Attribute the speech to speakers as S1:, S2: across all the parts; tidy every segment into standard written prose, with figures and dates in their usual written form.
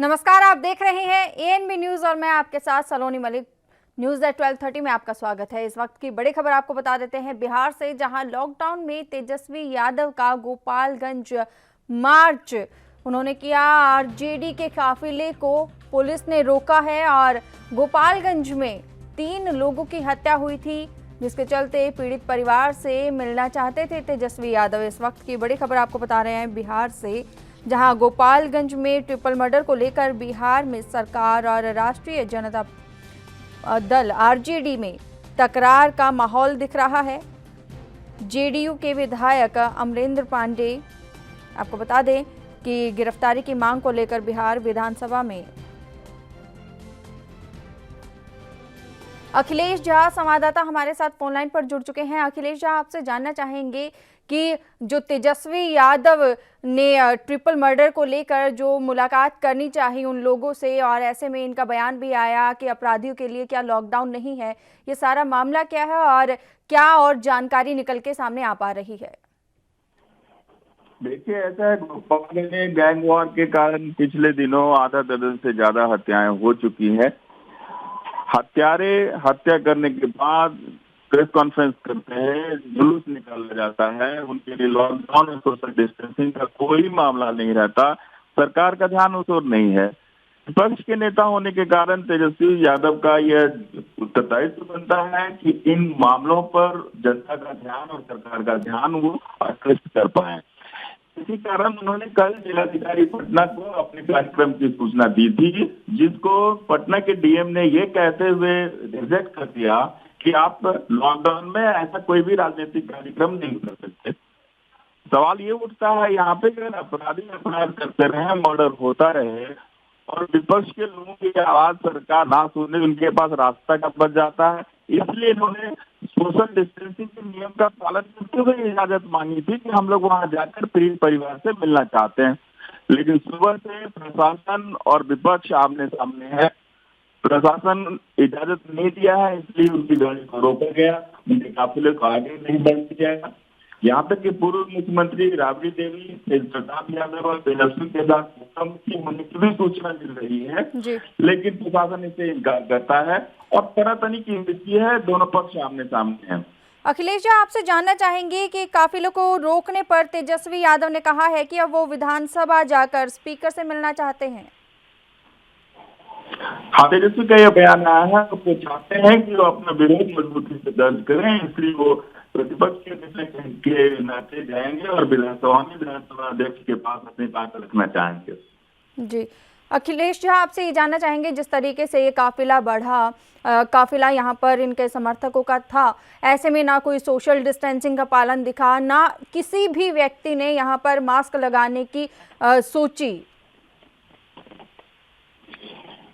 S1: नमस्कार, आप देख रहे हैं एएनबी न्यूज और मैं आपके साथ सलोनी मलिक। न्यूज एट 12:30 में आपका स्वागत है। इस वक्त की बड़ी खबर आपको बता देते हैं बिहार से, जहां लॉकडाउन में तेजस्वी यादव का गोपालगंज मार्च उन्होंने किया। आरजेडी के काफिले को पुलिस ने रोका है और गोपालगंज में 3 लोगों की हत्या हुई थी, जिसके चलते पीड़ित परिवार से मिलना चाहते थे तेजस्वी यादव। इस वक्त की बड़ी खबर आपको बता रहे हैं बिहार से, जहां गोपालगंज में ट्रिपल मर्डर को लेकर बिहार में सरकार और राष्ट्रीय जनता दल आरजेडी में तकरार का माहौल दिख रहा है। जेडीयू के विधायक अमरेंद्र पांडे, आपको बता दें कि गिरफ्तारी की मांग को लेकर बिहार विधानसभा में अखिलेश झा संवाददाता हमारे साथ फोनलाइन पर जुड़ चुके हैं। अखिलेश झा, आपसे जानना चाहेंगे कि जो तेजस्वी यादव ने ट्रिपल मर्डर को लेकर जो मुलाकात करनी चाहिए उन लोगों से, और ऐसे में इनका बयान भी आया कि अपराधियों के लिए क्या लॉकडाउन नहीं है, ये सारा मामला क्या है और क्या और जानकारी निकल के सामने आ पा रही है?
S2: देखिए, ऐसा है, गोपालगंज में गैंग वॉर के कारण पिछले दिनों आधा दर्जन से ज्यादा हत्याएं हो चुकी हैं। हत्यारे हत्या करने के बाद प्रेस कॉन्फ्रेंस करते हैं, जुलूस निकाला जाता है, उनके लिए लॉकडाउन और सोशल डिस्टेंसिंग का कोई मामला नहीं रहता। सरकार का ध्यान उस ओर नहीं है। विपक्ष के नेता होने के कारण तेजस्वी यादव का यह उत्तरदायित्व बनता है कि इन मामलों पर जनता का ध्यान और सरकार का ध्यान वो आकृष्ट कर पाए। इसी कारण उन्होंने कल जिलाधिकारी पटना को अपने कार्यक्रम की सूचना दी थी, जिसको पटना के डीएम ने ये कहते हुए रिजेक्ट कर दिया कि आप लॉकडाउन में ऐसा कोई भी राजनीतिक कार्यक्रम नहीं कर सकते। सवाल ये उठता है यहाँ पे, अगर अपराधी अपराध करते रहे, मर्डर होता रहे और विपक्ष के लोगों की आवाज सरकार ना सुने, उनके पास रास्ता कब बच जाता है। इसलिए इन्होंने सोशल डिस्टेंसिंग के नियम का पालन करते हुए इजाजत मांगी थी कि हम लोग वहां जाकर पीड़ित परिवार से मिलना चाहते हैं। लेकिन सुबह से प्रशासन और विपक्ष आमने सामने है। प्रशासन इजाजत नहीं दिया है, इसलिए उनकी गाड़ी को रोका गया, उनके काफिले को आगे नहीं बढ़ने दिया। यहाँ तक कि पूर्व मुख्यमंत्री राबड़ी देवी, तेज प्रताप यादव और तेजस्वी के साथ मुख्यमंत्री होने की भी सूचना मिल रही है, लेकिन प्रशासन इसे इनकार करता है और तनातनी की स्थिति है। दोनों पक्ष आमने सामने हैं।
S1: अखिलेश जी, आपसे जानना चाहेंगे कि काफिलों को रोकने पर तेजस्वी यादव ने कहा है कि अब वो विधानसभा जाकर स्पीकर से मिलना चाहते हैं।
S2: हाँ, तेजस्वी का यह बयान आया है, तो वो चाहते हैं कि वो अपना विरोध मजबूती से दर्ज करें, इसलिए वो प्रतिपक्ष के नाते जाएंगे और विधानसभा अध्यक्ष के पास अपनी बात रखना चाहेंगे।
S1: जी, अखिलेश जी, आपसे ये जानना चाहेंगे, जिस तरीके से ये काफिला बढ़ा, काफिला यहाँ पर इनके समर्थकों का था, ऐसे में ना कोई सोशल डिस्टेंसिंग का पालन दिखा, ना किसी भी व्यक्ति ने यहाँ पर मास्क लगाने की सोची।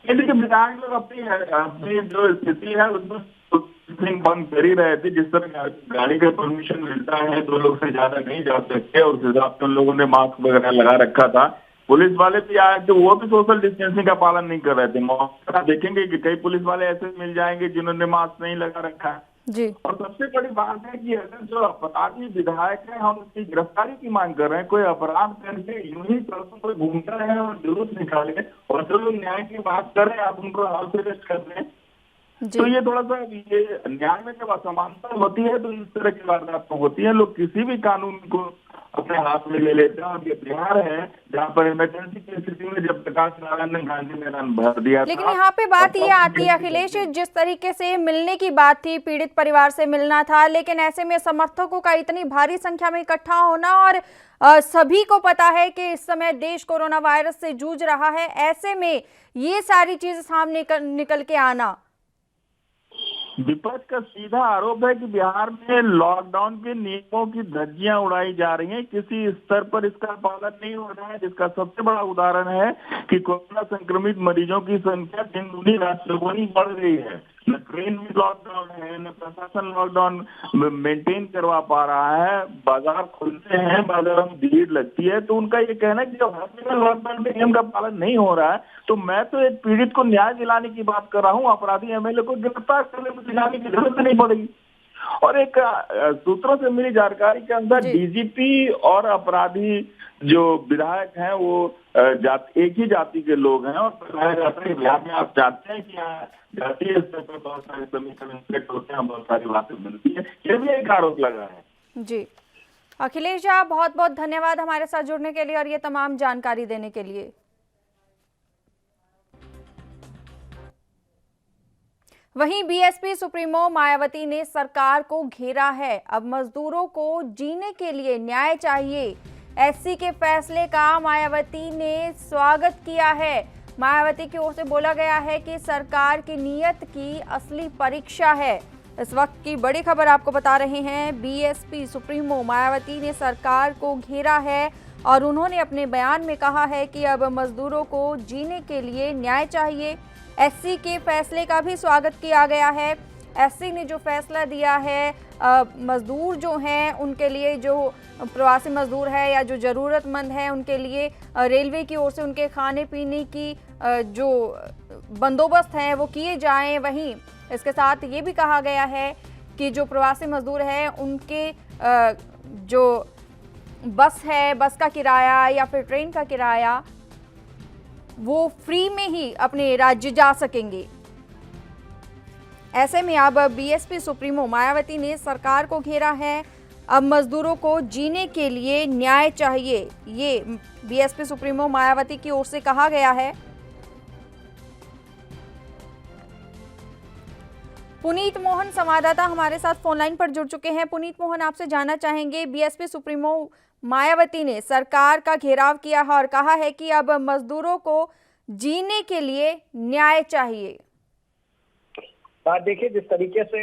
S2: देखिए, विधायक लोग अपनी जो स्थिति है उसमें बंद कर ही रहे थे। जिस तरह गाड़ी का परमिशन मिलता है, 2 लोग से ज्यादा नहीं जा सकते, और उस हिसाब से उन लोगों ने मास्क वगैरह लगा रखा था। पुलिस वाले भी आए थे, वो भी सोशल डिस्टेंसिंग का पालन नहीं कर रहे थे। मौका देखेंगे कि कई पुलिस वाले ऐसे मिल जाएंगे जिन्होंने मास्क नहीं लगा रखा है
S1: जी।
S2: और सबसे बड़ी बात है कि अगर जो अपराधी विधायक है, हम उसकी गिरफ्तारी की मांग कर रहे हैं। कोई अपराध करके यूं ही सड़कों पर घूमता रहे और जुलूस निकाले, और जो लोग न्याय की बात कर रहे हैं आप उनको हाउस अरेस्ट कर रहे हैं, तो ये थोड़ा सा ये न्याय में जब असमानता होती है तो इस तरह की वारदातें होती है। लोग किसी भी कानून को अपने हाथ में ले लेते हैं, और ये बिहार है जहाँ पर इमरजेंसी की स्थिति में जब प्रकाश नारायण ने गांधी मैदान भर दिया।
S1: लेकिन यहाँ पे बात ये आती है अखिलेश, जिस तरीके से मिलने की बात थी, पीड़ित परिवार से मिलना था, लेकिन ऐसे में समर्थकों का इतनी भारी संख्या में इकट्ठा होना, और सभी को पता है कि इस समय देश कोरोना वायरस से जूझ रहा है, ऐसे में ये सारी चीज सामने निकल के आना।
S2: विपक्ष का सीधा आरोप है कि बिहार में लॉकडाउन के नियमों की धज्जियां उड़ाई जा रही हैं, किसी स्तर पर इसका पालन नहीं हो रहा है। जिसका सबसे बड़ा उदाहरण है कि कोरोना संक्रमित मरीजों की संख्या दिन दूनी रात चौगुनी बढ़ रही है। न ट्रेन में लॉकडाउन है, न प्रशासन लॉकडाउन मेंटेन करवा पा रहा है। बाजार खुलते हैं, बाजारों में भीड़ लगती है, तो उनका ये कहना है कि जब हर जगह लॉकडाउन के नियम का पालन नहीं हो रहा है, तो मैं तो एक पीड़ित को न्याय दिलाने की बात कर रहा हूँ, अपराधी एमएलए को गिरफ्तार करने में दिलाने की जरूरत नहीं पड़ेगी। और एक सूत्रों से मिली जानकारी के अंदर डीजीपी और अपराधी जो विधायक हैं वो एक ही जाति के लोग हैं, और बताया जाता है बिहार में आप जानते हैं कि यहाँ जातीय स्तर पर बहुत सारे समीकरण इन्फ्लेक्ट होते हैं, बहुत सारी बातें मिलती है। ये भी एक आरोप लगा है।
S1: जी, अखिलेश जी, आप बहुत बहुत धन्यवाद हमारे साथ जुड़ने के लिए और ये तमाम जानकारी देने के लिए। वहीं बीएसपी सुप्रीमो मायावती ने सरकार को घेरा है। अब मजदूरों को जीने के लिए न्याय चाहिए। एससी के फैसले का मायावती ने स्वागत किया है। मायावती की ओर से बोला गया है कि सरकार की नीयत की असली परीक्षा है। इस वक्त की बड़ी खबर आपको बता रहे हैं, बीएसपी सुप्रीमो मायावती ने सरकार को घेरा है और उन्होंने अपने बयान में कहा है कि अब मजदूरों को जीने के लिए न्याय चाहिए। एससी के फैसले का भी स्वागत किया गया है। एससी ने जो फैसला दिया है, मजदूर जो हैं उनके लिए, जो प्रवासी मजदूर है या जो ज़रूरतमंद है उनके लिए रेलवे की ओर से उनके खाने पीने की जो बंदोबस्त हैं वो किए जाएं। वहीं इसके साथ ये भी कहा गया है कि जो प्रवासी मजदूर हैं उनके जो बस है, बस का किराया या फिर ट्रेन का किराया, वो फ्री में ही अपने राज्य जा सकेंगे। ऐसे में अब बीएसपी सुप्रीमो मायावती ने सरकार को घेरा है। अब मजदूरों को जीने के लिए न्याय चाहिए, ये बीएसपी सुप्रीमो मायावती की ओर से कहा गया है। पुनीत मोहन संवाददाता हमारे साथ फोनलाइन पर जुड़ चुके हैं। पुनीत मोहन, आपसे जानना चाहेंगे, बीएसपी सुप्रीमो मायावती ने सरकार का घेराव किया है और कहा है कि अब मजदूरों को जीने के लिए न्याय चाहिए।
S3: देखिए, जिस तरीके से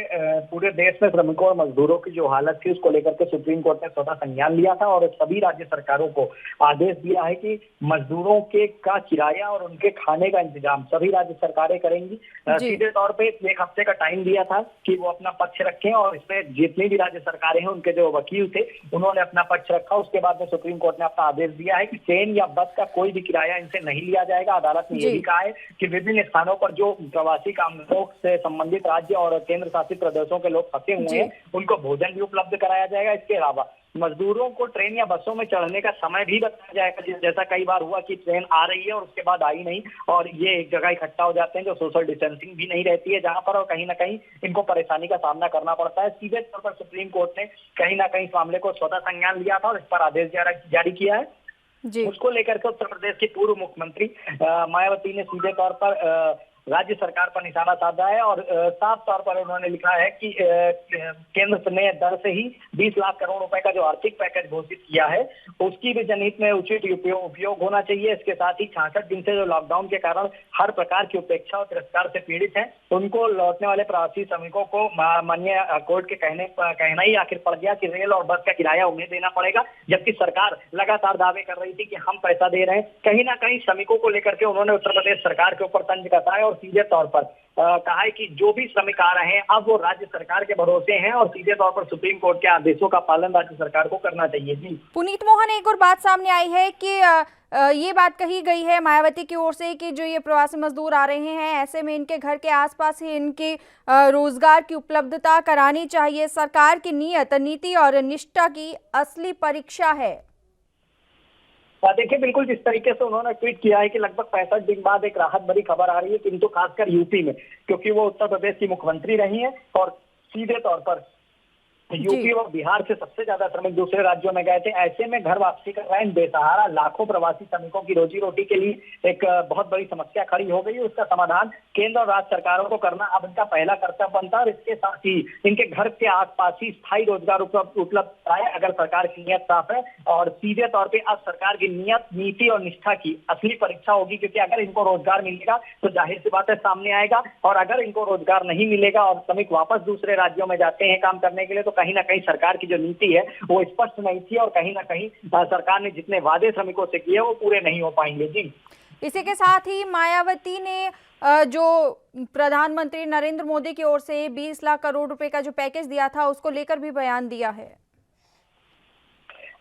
S3: पूरे देश में श्रमिकों और मजदूरों की जो हालत थी उसको लेकर के सुप्रीम कोर्ट ने स्वतः संज्ञान लिया था और सभी राज्य सरकारों को आदेश दिया है कि मजदूरों के का किराया और उनके खाने का इंतजाम सभी राज्य सरकारें करेंगी। सीधे तौर पे 1 हफ्ते का टाइम दिया था कि वो अपना पक्ष रखें और इसमें जितनी भी राज्य सरकारें हैं उनके जो वकील थे उन्होंने अपना पक्ष रखा। उसके बाद में सुप्रीम कोर्ट ने अपना आदेश दिया है कि ट्रेन या बस का कोई भी किराया इनसे नहीं लिया जाएगा। अदालत ने यह भी कहा है कि विभिन्न स्थानों पर जो प्रवासी कामगारों से संबंधित राज्य और केंद्र शासित प्रदेशों के लोग फंसे हुए हैं उनको भोजन भी उपलब्ध कराया जाएगा। इसके अलावा मजदूरों को ट्रेन या बसों में चढ़ने का समय भी बताया जाएगा। जैसा कई बार हुआ कि ट्रेन आ रही है और उसके बाद आई नहीं और ये एक जगह इकट्ठा हो जाते हैं, जो सोशल डिस्टेंसिंग भी नहीं रहती है जहां पर, और कहीं ना कहीं इनको परेशानी का सामना करना पड़ता है। सीधे तौर पर सुप्रीम कोर्ट ने कहीं ना कहीं इस मामले को स्वतः संज्ञान लिया था और इस पर आदेश जारी किया है। उसको लेकर के उत्तर प्रदेश की पूर्व मुख्यमंत्री मायावती ने सीधे तौर पर राज्य सरकार पर निशाना साधा है और साफ तौर पर उन्होंने लिखा है कि केंद्र ने दर से ही 20 लाख करोड़ रुपए का जो आर्थिक पैकेज घोषित किया है उसकी भी जनहित में उचित उपयोग होना चाहिए। इसके साथ ही 66 दिन से जो लॉकडाउन के कारण हर प्रकार की उपेक्षा और तिरस्कार से पीड़ित हैं उनको लौटने वाले प्रवासी श्रमिकों को माननीय कोर्ट के कहना ही आखिर पड़ गया कि रेल और बस का किराया उन्हें देना पड़ेगा, जबकि सरकार लगातार दावे कर रही थी कि हम पैसा दे रहे हैं। कहीं ना कहीं श्रमिकों को लेकर के उन्होंने उत्तर प्रदेश सरकार के ऊपर तंज कसा है और सीधे तौर पर कहा है कि जो भी श्रमिक आ रहे हैं अब वो राज्य सरकार के भरोसे हैं और सीधे तौर पर सुप्रीम कोर्ट के आदेशों का पालन राज्य सरकार को करना चाहिए। जी
S1: पुनीत मोहन, एक और बात सामने आई है कि ये बात कही गई है मायावती की ओर से कि जो ये प्रवासी मजदूर आ रहे हैं ऐसे में इनके घर के आसपास ही इनके रोजगार की उपलब्धता करानी चाहिए। सरकार की नीयत, नीति और निष्ठा की असली परीक्षा है।
S3: देखिए, बिल्कुल जिस तरीके से उन्होंने ट्वीट किया है कि लगभग 65 दिन बाद एक राहत भरी खबर आ रही है, किंतु खासकर यूपी में, क्योंकि वो उत्तर प्रदेश की मुख्यमंत्री रही हैं और सीधे तौर पर यूपी और बिहार से सबसे ज्यादा श्रमिक दूसरे राज्यों में गए थे। ऐसे में घर वापसी कर रहे इन बेसहारा लाखों प्रवासी श्रमिकों की रोजी रोटी के लिए एक बहुत बड़ी समस्या खड़ी हो गई। उसका समाधान केंद्र और राज्य सरकारों को करना अब इनका पहला कर्तव्य बनता है और इसके साथ ही इनके घर के आसपास ही स्थायी रोजगार उपलब्ध कराए अगर सरकार की नीयत साफ है। और सीधे तौर पर अब सरकार की नीयत, नीति और निष्ठा की असली परीक्षा होगी, क्योंकि अगर इनको रोजगार मिलेगा तो जाहिर सी बात है सामने आएगा, और अगर इनको रोजगार नहीं मिलेगा और श्रमिक वापस दूसरे राज्यों में जाते हैं काम करने के लिए तो कहीं ना कहीं सरकार की जो नीति है वो स्पष्ट नहीं थी और कहीं ना कहीं सरकार ने जितने वादे श्रमिकों से किए वो पूरे नहीं हो पाएंगे। जी
S1: इसी के साथ ही मायावती ने जो प्रधानमंत्री नरेंद्र मोदी की ओर से 20 लाख करोड़ रुपए का जो पैकेज दिया था उसको लेकर भी बयान दिया है।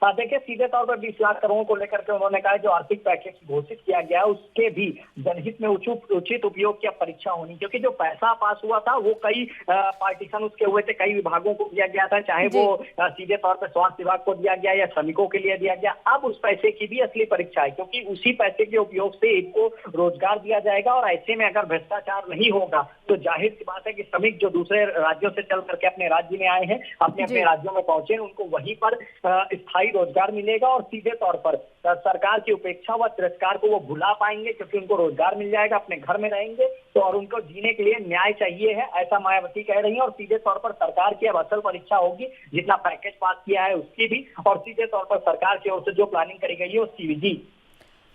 S3: देखिए, सीधे तौर पर 20 लाख करोड़ को लेकर के उन्होंने कहा जो आर्थिक पैकेज घोषित किया गया है उसके भी जनहित में उचित उपयोग की परीक्षा होनी, क्योंकि जो पैसा पास हुआ था वो कई पार्टीशन उसके हुए थे, कई विभागों को दिया गया था, चाहे वो सीधे तौर पर स्वास्थ्य विभाग को दिया गया या श्रमिकों के लिए दिया गया। अब उस पैसे की भी असली परीक्षा है, क्योंकि उसी पैसे के उपयोग से इनको रोजगार दिया जाएगा और ऐसे में अगर भ्रष्टाचार नहीं होगा तो जाहिर सी बात है कि श्रमिक जो दूसरे राज्यों से चल करके अपने राज्य में आए हैं, अपने अपने राज्यों में पहुंचे, उनको वहीं पर स्थायी रोजगार मिलेगा और सीधे तौर पर सरकार की उपेक्षा व तिरस्कार को वो भुला पाएंगे, क्योंकि उनको रोजगार मिल जाएगा, अपने घर में रहेंगे तो, और उनको जीने के लिए न्याय चाहिए है, ऐसा मायावती कह रही है। और सीधे तौर पर सरकार की अब असल परीक्षा होगी जितना पैकेज पास किया है उसकी भी, और सीधे तौर पर सरकार की ओर से जो प्लानिंग करी गई है उसकी भी। जी,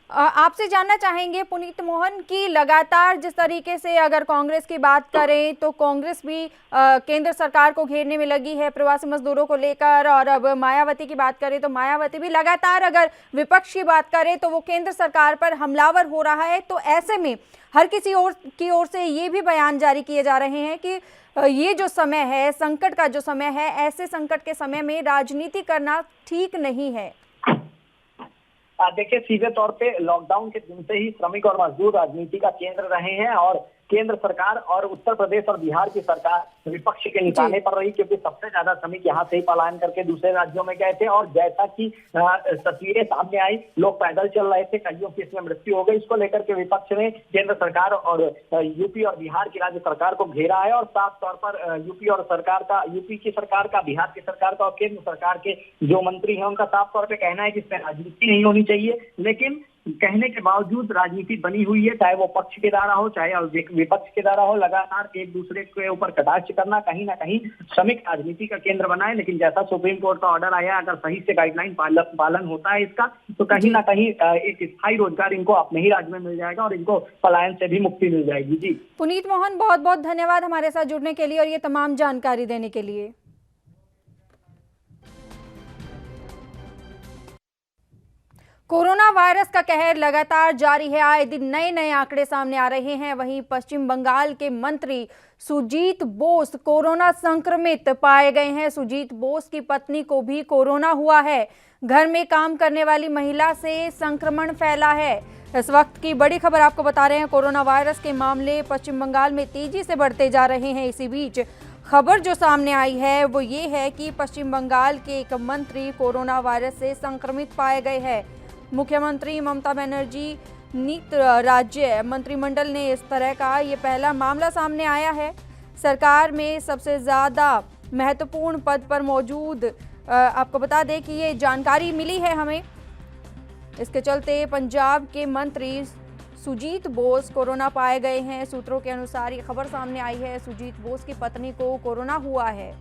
S1: आपसे जानना चाहेंगे पुनीत मोहन की लगातार जिस तरीके से अगर कांग्रेस की बात करें तो कांग्रेस भी केंद्र सरकार को घेरने में लगी है प्रवासी मजदूरों को लेकर, और अब मायावती की बात करें तो मायावती भी लगातार अगर विपक्ष की बात करें तो वो केंद्र सरकार पर हमलावर हो रहा है। तो ऐसे में हर किसी की ओर से ये भी बयान जारी किए जा रहे हैं कि ये जो समय है, संकट का जो समय है, ऐसे संकट के समय में राजनीति करना ठीक नहीं है।
S3: देखिए, सीधे तौर पे लॉकडाउन के दिन से ही श्रमिक और मजदूर राजनीति का केंद्र रहे हैं और केंद्र सरकार और उत्तर प्रदेश और बिहार की सरकार विपक्ष के निशाने पर रही, क्योंकि सबसे ज्यादा श्रमिक यहाँ से ही पलायन करके दूसरे राज्यों में गए थे और जैसा कि तस्वीरें सामने आई, लोग पैदल चल रहे थे, कईयों की इसमें मृत्यु हो गई। इसको लेकर के विपक्ष ने केंद्र सरकार और यूपी और बिहार की राज्य सरकार को घेरा है और साफ तौर पर यूपी की सरकार का, बिहार की सरकार का और केंद्र सरकार के जो मंत्री हैं उनका साफ तौर पर कहना है कि इसमें राजनीति नहीं होनी चाहिए, लेकिन कहने के बावजूद राजनीति बनी हुई है, चाहे वो पक्ष के द्वारा हो चाहे विपक्ष के द्वारा हो, लगातार एक दूसरे के ऊपर कटाक्ष करना कहीं ना कहीं श्रमिक राजनीति का केंद्र बना है। लेकिन जैसा सुप्रीम कोर्ट का ऑर्डर आया, अगर सही से गाइडलाइन पालन होता है इसका, तो कहीं ना कहीं एक स्थायी रोजगार इनको अपने ही राज्य में मिल जाएगा और इनको पलायन से भी मुक्ति मिल जाएगी। जी,
S1: पुनीत मोहन, बहुत बहुत धन्यवाद हमारे साथ जुड़ने के लिए और ये तमाम जानकारी देने के लिए। कोरोना वायरस का कहर लगातार जारी है, आए दिन नए नए आंकड़े सामने आ रहे हैं। वहीं पश्चिम बंगाल के मंत्री सुजीत बोस कोरोना संक्रमित पाए गए हैं। सुजीत बोस की पत्नी को भी कोरोना हुआ है। घर में काम करने वाली महिला से संक्रमण फैला है। इस वक्त की बड़ी खबर आपको बता रहे हैं, कोरोना वायरस के मामले पश्चिम बंगाल में तेजी से बढ़ते जा रहे हैं। इसी बीच खबर जो सामने आई है वो ये है कि पश्चिम बंगाल के एक मंत्री कोरोना वायरस से संक्रमित पाए गए हैं। मुख्यमंत्री ममता बनर्जी नीत राज्य मंत्रिमंडल ने इस तरह का ये पहला मामला सामने आया है। सरकार में सबसे ज़्यादा महत्वपूर्ण पद पर मौजूद, आपको बता दें कि ये जानकारी मिली है हमें, इसके चलते पंजाब के मंत्री सुजीत बोस कोरोना पाए गए हैं। सूत्रों के अनुसार ये खबर सामने आई है, सुजीत बोस की पत्नी को कोरोना हुआ है।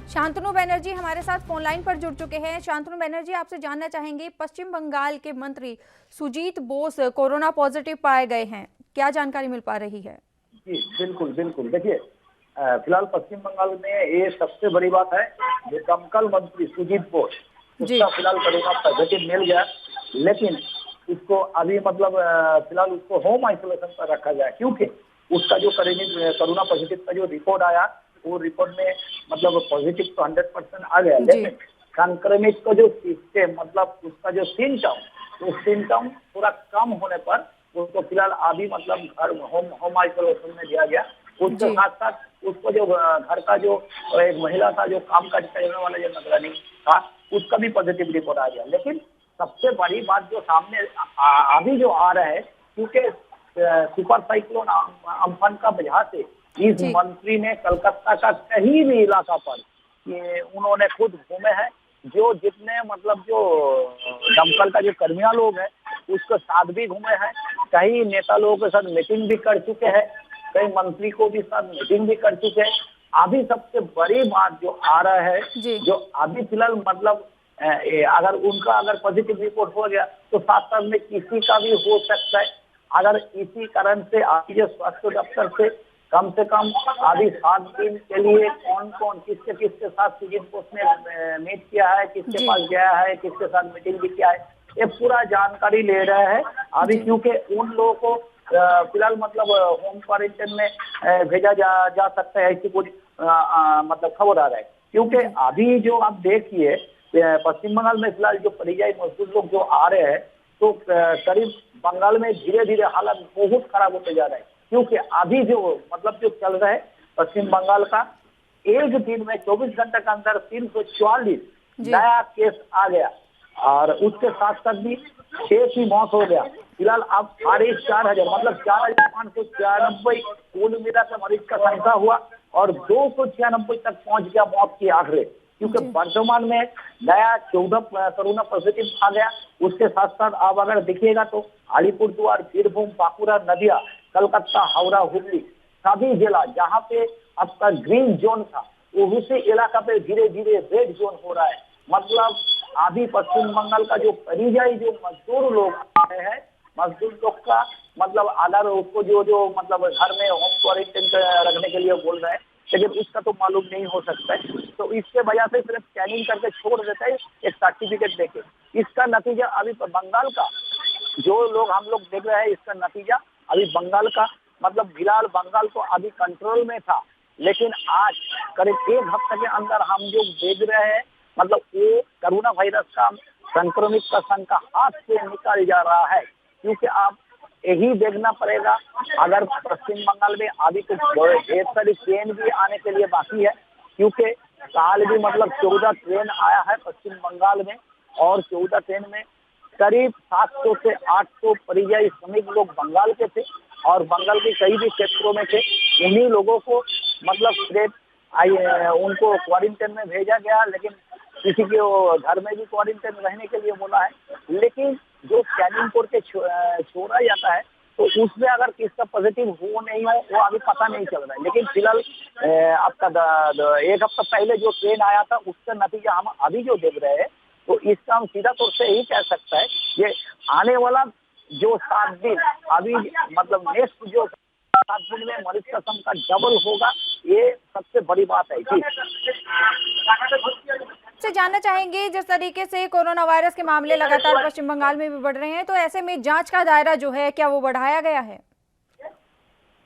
S1: शांतनु बनर्जी हमारे साथ फोन लाइन पर जुड़ चुके हैं। शांतनु बनर्जी, आपसे जानना चाहेंगे, पश्चिम बंगाल के मंत्री सुजीत बोस कोरोना पॉजिटिव पाए गए हैं, क्या जानकारी मिल पा रही है?
S4: जी बिल्कुल बिल्कुल, देखिए फिलहाल पश्चिम बंगाल में ये सबसे बड़ी बात है, जो दमकल मंत्री सुजीत बोस, उसका फिलहाल कोरोना पॉजिटिव मिल गया, लेकिन उसको अभी मतलब फिलहाल उसको होम आइसोलेशन पर रखा जाए, क्योंकि उसका जो कोरोना पॉजिटिव का जो रिपोर्ट आया वो रिपोर्ट में मतलब पॉजिटिव तो 100% आ गया, लेकिन संक्रमित का जो सिस्टम मतलब उसका जो सिम्टम थोड़ा कम होने पर उसको फिलहाल अभी मतलब घर होम आइसोलेशन में दिया गया। उसके साथ साथ उसको जो घर का जो एक महिला था जो काम काज करने वाला जो नगरानी था, उसका भी पॉजिटिव रिपोर्ट आ गया। लेकिन सबसे बड़ी बात जो सामने अभी जो आ रहा है, क्योंकि सुपर साइक्लोन अम्फन का वजह से इस मंत्री ने कलकत्ता का कहीं भी इलाका पर ये उन्होंने खुद घूमे हैं, जो जितने मतलब जो दमकल का जो कर्मियां लोग हैं उसके साथ भी घूमे हैं, कई नेता लोगों के साथ मीटिंग भी कर चुके हैं, कई मंत्री को भी साथ मीटिंग भी कर चुके हैं। अभी सबसे बड़ी बात जो आ रहा है, जो अभी फिलहाल मतलब अगर पॉजिटिव रिपोर्ट हो गया तो साथ में किसी का भी हो सकता है। अगर इसी कारण से अभी जो स्वास्थ्य दफ्तर से कम अभी 7 दिन के लिए कौन किसके साथ सुजीत बोस ने मीट किया है, किसके पास गया है, किसके साथ मीटिंग भी किया है, ये पूरा जानकारी ले रहा है अभी, क्योंकि उन लोगों को फिलहाल मतलब होम क्वारंटाइन में भेजा जा सकता है, ऐसी कुछ मतलब खबर आ रहा है। क्योंकि अभी जो आप देखिए पश्चिम बंगाल में फिलहाल जो परियायी मजदूर लोग जो आ रहे हैं, तो करीब बंगाल में धीरे धीरे हालत बहुत खराब होते जा रहा है। क्योंकि अभी जो मतलब जो चल रहा है पश्चिम बंगाल का, एक दिन में 24 घंटे के अंदर 344 नया केस आ गया, और उसके साथ साथ भी 6 की मौत हो गया। फिलहाल अब 4,500 मतलब 4,596 कुल मिला के मरीज का संख्या हुआ, और 296 तक पहुंच गया मौत के आंकड़े। क्योंकि वर्तमान में नया 14 कोरोना पॉजिटिव आ गया। उसके साथ साथ आप अगर देखिएगा तो अलीपुरद्वार, बीरभूम, बांकुड़ा, नदिया, कलकत्ता, हावड़ा, हुगली सभी जिला जहाँ पे आपका ग्रीन जोन था, वो उसी इलाका पे धीरे धीरे रेड जोन हो रहा है। मतलब अभी पश्चिम बंगाल का जो परियायी जो मजदूर लोग आए हैं, मजदूर लोग का मतलब अगर उसको जो मतलब घर में होम क्वारंटाइन रखने के लिए बोल रहे हैं, लेकिन उसका तो मालूम नहीं हो सकता है। तो इसके वजह से सिर्फ स्कैनिंग करके छोड़ देता है एक सर्टिफिकेट देके। इसका नतीजा अभी बंगाल का जो लोग हम लोग देख रहे हैं, इसका नतीजा अभी बंगाल का मतलब फिलहाल बंगाल तो अभी कंट्रोल में था, लेकिन आज करीब एक हफ्ते के अंदर हम जो देख रहे हैं मतलब वो कोरोना वायरस का संक्रमित का संख्या हाथ से निकल जा रहा है। क्योंकि आप यही देखना पड़ेगा, अगर पश्चिम बंगाल में अभी कुछ ढेर सारी ट्रेन भी आने के लिए बाकी है। क्योंकि काल भी मतलब 14 ट्रेन आया है पश्चिम बंगाल में, और 14 ट्रेन में करीब 700 से 800 परियायी श्रमिक लोग बंगाल के थे, और बंगाल के कई भी क्षेत्रों में थे। उन्हीं लोगों को मतलब सिर्फ उनको क्वारंटाइन में भेजा गया, लेकिन किसी के घर में भी क्वारंटाइन रहने के लिए बोला है। लेकिन जो स्कैनिंग करके छोड़ा जाता है, तो उसमें अगर किसका पॉजिटिव हो नहीं हो वो अभी पता नहीं चल रहा है। लेकिन फिलहाल आपका एक हफ्ता पहले जो ट्रेन आया था, उसका नतीजा हम अभी जो देख रहे हैं, तो इसका हम सीधा तौर से यही कह सकता है, ये आने वाला जो 7 दिन अभी मतलब नेक्स्ट जो 7 दिन में मरीज का संख्या डबल होगा, ये सबसे बड़ी बात है जी।
S1: से जानना चाहेंगे, जिस तरीके से कोरोना वायरस के मामले लगातार पश्चिम बंगाल में भी बढ़ रहे हैं, तो ऐसे में जांच का दायरा जो है क्या वो बढ़ाया गया है?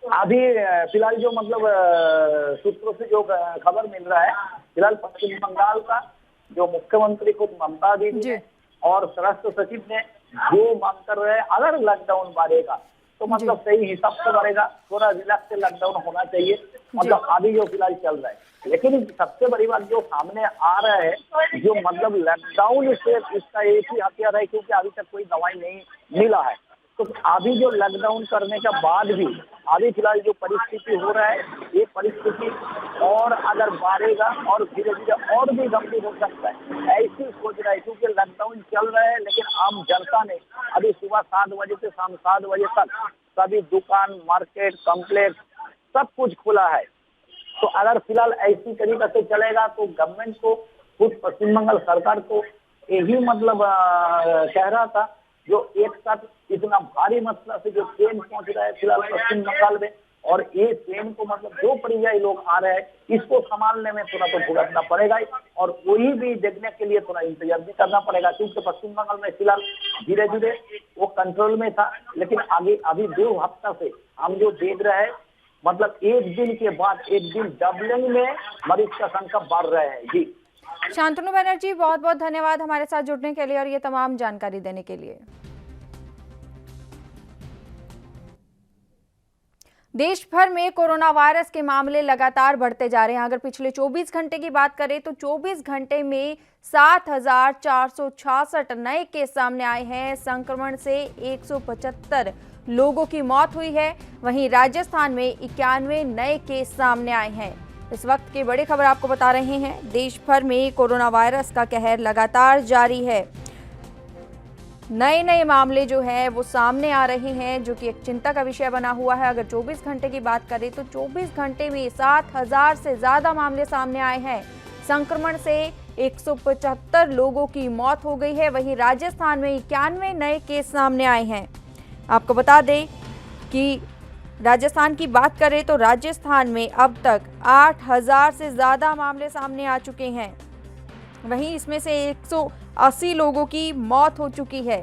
S4: अभी फिलहाल जो मतलब सूत्रों से जो खबर मिल रहा है, फिलहाल पश्चिम बंगाल का जो मुख्यमंत्री खुद ममता दीदी और स्वास्थ्य सचिव ने जो मांग कर रहे हैं, अगर लॉकडाउन बढ़ेगा तो मतलब सही हिसाब से बढ़ेगा, थोड़ा रिलैक्स से लॉकडाउन होना चाहिए, मतलब अभी जो फिलहाल चल रहा है। लेकिन सबसे बड़ी बात जो सामने आ रहा है, जो मतलब लॉकडाउन से इसका एक ही हथियार है, क्योंकि अभी तक कोई दवाई नहीं मिला है। तो अभी जो लॉकडाउन करने के बाद भी अभी फिलहाल जो परिस्थिति हो रहा है, ये परिस्थिति और अगर बढ़ेगा और धीरे धीरे और भी गंभीर हो सकता है, ऐसी सोच रहा है। क्योंकि लॉकडाउन चल रहा है, लेकिन आम जनता ने अभी सुबह 7 बजे से शाम 7 बजे तक सभी दुकान, मार्केट, कॉम्प्लेक्स सब कुछ खुला है। तो अगर फिलहाल ऐसी तरीके से चलेगा तो गवर्नमेंट को, खुद पश्चिम बंगाल सरकार को यही मतलब कह रहा था, जो एक साथ इतना भारी मसला से जो ट्रेन पहुंच रहा है फिलहाल पश्चिम बंगाल में, और ये ट्रेन को मतलब जो परियायी लोग आ रहे हैं, इसको संभालने में थोड़ा तो भुगतना पड़ेगा, और वही भी देखने के लिए थोड़ा इंतजार भी करना पड़ेगा। क्योंकि पश्चिम बंगाल में फिलहाल धीरे धीरे वो कंट्रोल में था, लेकिन आगे अभी 2 हफ्ता से हम जो देख रहे हैं, मतलब एक दिन के बाद एक दिन डबलिंग में मरीज का संख्या बढ़ रहे हैं जी।
S1: शांतनु बनर्जी, बहुत बहुत धन्यवाद हमारे साथ जुड़ने के लिए और ये तमाम जानकारी देने के लिए। देश भर में कोरोना वायरस के मामले लगातार बढ़ते जा रहे हैं। अगर पिछले 24 घंटे की बात करें तो 24 घंटे में 7,466 नए केस सामने आए हैं। संक्रमण से 175 लोगों की मौत हुई है। वहीं राजस्थान में 91 नए केस सामने आए हैं। इस वक्त की बड़ी खबर आपको बता रहे हैं, देश भर में कोरोना वायरस का कहर लगातार जारी है। नए मामले जो है वो सामने आ रहे हैं, जो कि एक चिंता का विषय बना हुआ है। अगर 24 घंटे की बात करें तो 24 घंटे में 7,000 से ज़्यादा मामले सामने आए हैं। संक्रमण से 175 लोगों की मौत हो गई है। वहीं राजस्थान में 91 नए केस सामने आए हैं। आपको बता दें कि राजस्थान की बात करें तो राजस्थान में अब तक 8,000 से ज़्यादा मामले सामने आ चुके हैं। वहीं इसमें से 180 लोगों की मौत हो चुकी है।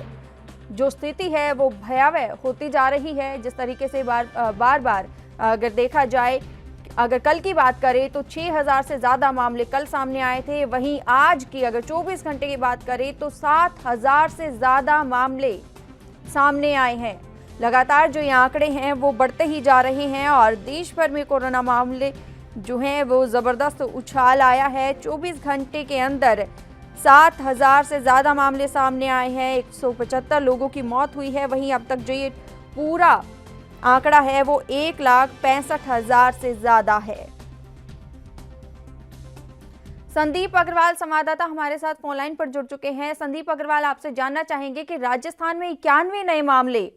S1: जो स्थिति है वो भयावह होती जा रही है। जिस तरीके से बार बार अगर देखा जाए, अगर कल की बात करें तो 6000 से ज़्यादा मामले कल सामने आए थे। वहीं आज की अगर 24 घंटे की बात करें तो 7000 से ज़्यादा मामले सामने आए हैं। लगातार जो ये आंकड़े हैं वो बढ़ते ही जा रहे हैं और देश भर में कोरोना मामले जो हैं वो ज़बरदस्त उछाल आया है। 24 घंटे के अंदर 7000 से ज़्यादा मामले सामने आए हैं। 175 लोगों की मौत हुई है। वहीं अब तक जो ये पूरा आंकड़ा है वो 1,65,000 से ज़्यादा है। संदीप अग्रवाल संवाददाता हमारे साथ फोन लाइन पर जुड़ चुके हैं। संदीप अग्रवाल, आपसे जानना चाहेंगे कि राजस्थान में 91 नए मामले।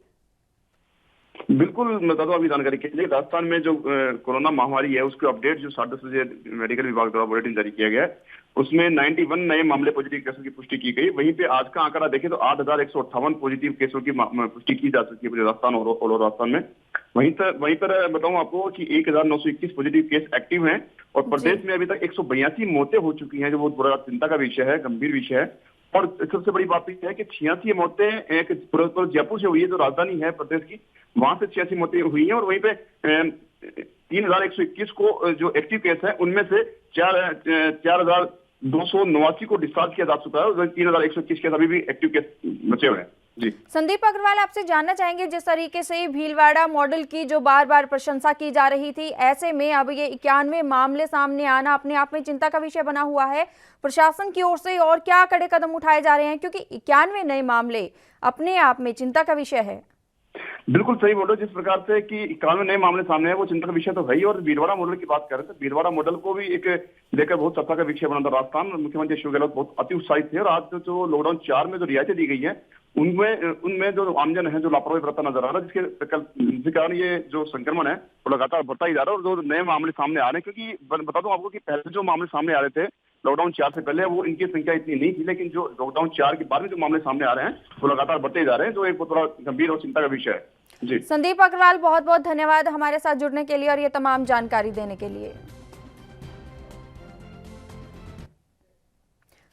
S5: बिल्कुल, मैं बता दूं अभी जानकारी के लिए, राजस्थान में जो कोरोना महामारी है उसके अपडेट जो 10:30 बजे मेडिकल विभाग द्वारा बुलेटिन जारी किया गया है उसमें 91 नए मामले पॉजिटिव केसों की पुष्टि की गई। वहीं पे आज का आंकड़ा देखें तो 8,158 पॉजिटिव केसों की पुष्टि की जा चुकी है पूरे राजस्थान और राजस्थान में। वहीं पर बताऊं आपको कि 1921 पॉजिटिव केस एक्टिव हैं और प्रदेश में अभी तक 182 मौतें हो चुकी हैं, जो बहुत बड़ा चिंता का विषय है, गंभीर विषय है। और सबसे बड़ी बात यह है कि 86 मौतें एक जयपुर से हुई है, जो राजधानी है प्रदेश की, वहां से 86 मौतें हुई हैं। और वहीं पे 3121 को जो एक्टिव केस है उनमें से 4,289 को डिस्चार्ज किया जा चुका है और 3,121 केस अभी भी एक्टिव केस बचे हुए हैं। जी
S1: संदीप अग्रवाल, आपसे जानना चाहेंगे, जिस तरीके से भीलवाड़ा मॉडल की जो बार बार प्रशंसा की जा रही थी, ऐसे में अब ये 91 मामले सामने आना अपने आप में चिंता का विषय बना हुआ है। प्रशासन की ओर से और क्या कड़े कदम उठाए जा रहे हैं, क्योंकि 91 नए मामले अपने आप में चिंता का विषय है।
S5: बिल्कुल सही बोलो, जिस प्रकार से कि 91 नए मामले सामने है वो चिंता का विषय तो है ही। और भीलवाड़ा मॉडल की बात करें तो भीलवाड़ा मॉडल को भी एक लेकर बहुत चर्चा का विषय बना था राजस्थान। मुख्यमंत्री अशोक गहलोत बहुत अति उत्साहित थे और आज जो लॉकडाउन 4 में जो रियायतें दी गई है उनमें जो आमजन है जो लापरवाही बरतता नजर आ रहा है, जिसके कारण ये जो संक्रमण है वो लगातार बढ़ता ही जा रहा है और जो नए मामले सामने आ रहे हैं। क्योंकि बता दूं आपको कि पहले जो मामले सामने आ रहे थे लॉकडाउन 4 से पहले, वो इनकी संख्या इतनी नहीं थी, लेकिन जो लॉकडाउन 4 के बाद में जो मामले सामने आ रहे हैं वो लगातार बढ़ते ही जा रहे हैं, जो एक बहुत बड़ा गंभीर और चिंता का विषय है। जी
S1: संदीप अग्रवाल, बहुत बहुत धन्यवाद हमारे साथ जुड़ने के लिए और ये तमाम जानकारी देने के लिए।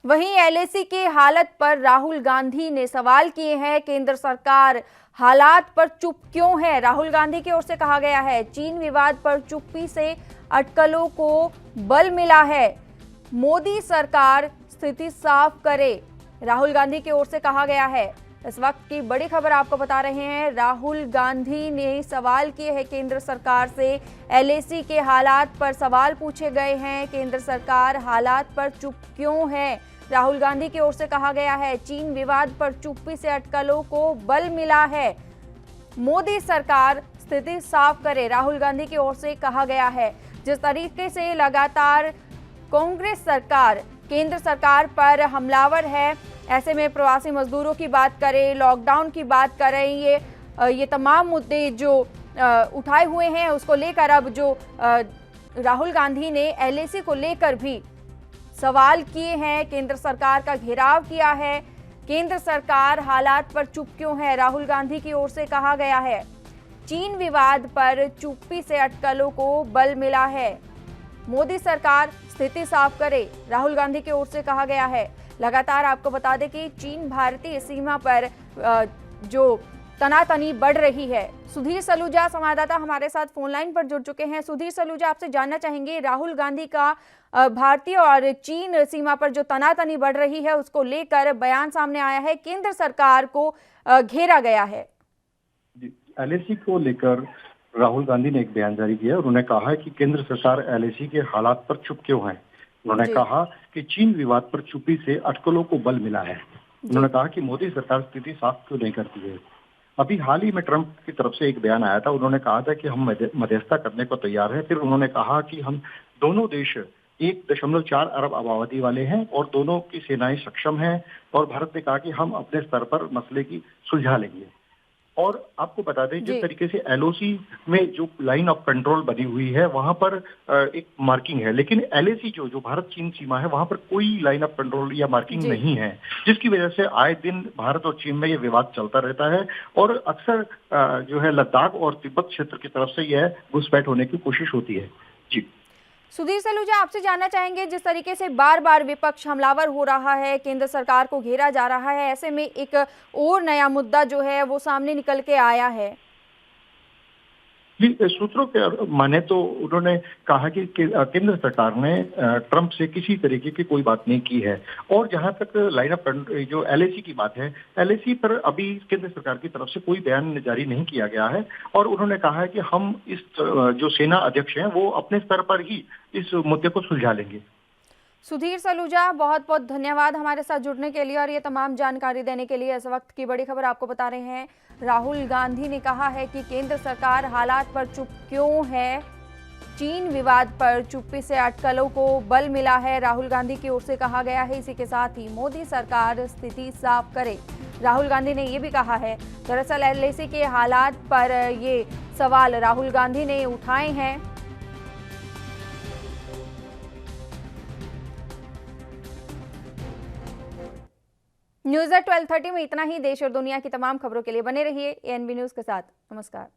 S1: वहीं एलएसी की हालत पर राहुल गांधी ने सवाल किए हैं। केंद्र सरकार हालात पर चुप क्यों है? राहुल गांधी की ओर से कहा गया है चीन विवाद पर चुप्पी से अटकलों को बल मिला है। मोदी सरकार स्थिति साफ करे, राहुल गांधी की ओर से कहा गया है। इस वक्त की बड़ी खबर आपको बता रहे हैं, राहुल गांधी ने सवाल किए हैं केंद्र सरकार से। एलएसी के हालात पर सवाल पूछे गए हैं। केंद्र सरकार हालात पर चुप क्यों है? राहुल गांधी की ओर से कहा गया है चीन विवाद पर चुप्पी से अटकलों को बल मिला है। मोदी सरकार स्थिति साफ करे, राहुल गांधी की ओर से कहा गया है। जिस तरीके से लगातार कांग्रेस सरकार केंद्र सरकार पर हमलावर है, ऐसे में प्रवासी मजदूरों की बात करें, लॉकडाउन की बात करें, ये तमाम मुद्दे जो उठाए हुए हैं उसको लेकर अब जो राहुल गांधी ने एलएसी को लेकर भी सवाल किए हैं, केंद्र सरकार का घेराव किया है। केंद्र सरकार हालात पर चुप क्यों है? राहुल गांधी की ओर से कहा गया है चीन विवाद पर चुप्पी से अटकलों को बल मिला है। मोदी सरकार स्थिति साफ करे, राहुल गांधी की ओर से कहा गया है। लगातार आपको बता दें कि चीन भारतीय सीमा पर जो तनातनी बढ़ रही है। सुधीर सलूजा संवाददाता हमारे साथ फोन लाइन पर जुड़ चुके हैं। सुधीर सलूजा, आपसे जानना चाहेंगे, राहुल गांधी का भारतीय और चीन सीमा पर जो तनातनी बढ़ रही है उसको लेकर बयान सामने आया है, केंद्र सरकार को घेरा गया है।
S6: एलएसी को लेकर राहुल गांधी ने एक बयान जारी किया और उन्होंने कहा है कि केंद्र सरकार एलएसी के हालात पर चुप क्यों है। उन्होंने कहा कि चीन विवाद पर चुप्पी से अटकलों को बल मिला है। उन्होंने कहा कि मोदी सरकार स्थिति साफ क्यों नहीं करती है। अभी हाल ही में ट्रंप की तरफ से एक बयान आया था, उन्होंने कहा था कि हम मध्यस्थता करने को तैयार है। फिर उन्होंने कहा कि हम दोनों देश 1.4 अरब आबादी वाले हैं और दोनों की सेनाएं सक्षम हैं और भारत ने कहा कि हम अपने स्तर पर मसले की सुलझा लेंगे। और आपको बता दें जिस तरीके से एलओसी में जो लाइन ऑफ कंट्रोल बनी हुई है वहां पर एक मार्किंग है, लेकिन एलएसी जो भारत चीन सीमा है वहां पर कोई लाइन ऑफ कंट्रोल या मार्किंग नहीं है, जिसकी वजह से आए दिन भारत और चीन में ये विवाद चलता रहता है और अक्सर जो है लद्दाख और तिब्बत क्षेत्र की तरफ से यह घुसपैठ होने की कोशिश होती है। जी
S1: सुधीर सलूजा, आपसे जानना चाहेंगे, जिस तरीके से बार बार विपक्ष हमलावर हो रहा है, केंद्र सरकार को घेरा जा रहा है, ऐसे में एक और नया मुद्दा जो है वो सामने निकल के आया है।
S6: जी, सूत्रों के माने तो उन्होंने कहा कि केंद्र सरकार ने ट्रंप से किसी तरीके की कोई बात नहीं की है। और जहां तक लाइन ऑफ जो एलएसी की बात है, एलएसी पर अभी केंद्र सरकार की तरफ से कोई बयान जारी नहीं किया गया है। और उन्होंने कहा है कि हम इस जो सेना अध्यक्ष हैं वो अपने स्तर पर ही इस मुद्दे को सुलझा लेंगे।
S1: सुधीर सलूजा, बहुत बहुत धन्यवाद हमारे साथ जुड़ने के लिए और ये तमाम जानकारी देने के लिए। इस वक्त की बड़ी खबर आपको बता रहे हैं, राहुल गांधी ने कहा है कि केंद्र सरकार हालात पर चुप क्यों है। चीन विवाद पर चुप्पी से अटकलों को बल मिला है, राहुल गांधी की ओर से कहा गया है। इसी के साथ ही मोदी सरकार स्थिति साफ करे, राहुल गांधी ने ये भी कहा है। दरअसल एलएसी के हालात पर ये सवाल राहुल गांधी ने उठाए हैं। न्यूज़ 12:30 में इतना ही। देश और दुनिया की तमाम खबरों के लिए बने रहिए एएनबी न्यूज़ के साथ। नमस्कार।